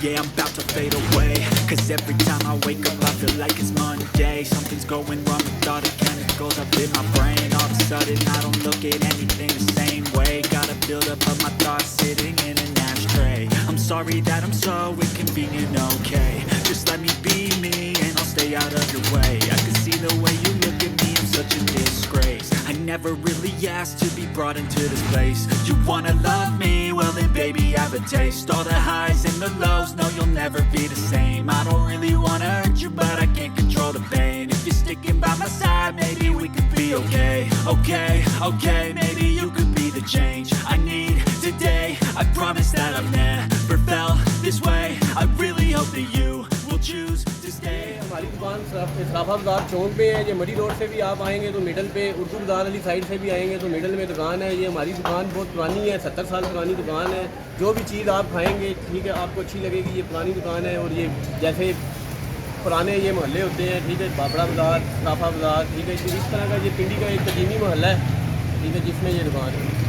yeah, I'm about to fade away. Cause every time I wake up I feel like it's Monday. Something's going wrong with all the chemicals up in my brain. All of a sudden I don't look at anything the same way. Gotta build up of my thoughts sitting in an ashtray. I'm sorry that I'm so inconvenient, okay? Just let me be me and I'll stay out of your way. I can see the way you look at me, I'm such a disgrace. I never really asked to be brought into this place. You wanna love me? Well then baby have a taste. All the highs and the lows, no you'll never be the same. I don't really wanna hurt you but I can't control the pain. If you're sticking by my side maybe we could be okay. Okay, maybe you could be the change I need today. I promise that I've never felt this way. I really hope that you will choose to stay. हमारी दुकान सराफा बाजार चौक पे है। ये मरी road से भी आप आएंगे तो मिडल पे, उर्दू बाजार वाली साइड से भी आएंगे तो मिडल में दुकान है। ये हमारी दुकान बहुत पुरानी है, 70 साल पुरानी दुकान है। जो भी चीज़ आप खाएंगे ठीक है आपको अच्छी लगेगी। ये पुरानी दुकान है और ये जैसे पुराने ये मोहल्ले होते हैं ठीक है, भाभरा बाजार, सराफा बाजार ठीक है, इस तरह का ये पिंडी का एक कदीमी मोहल्ला है ठीक है जिसमें ये दुकान है।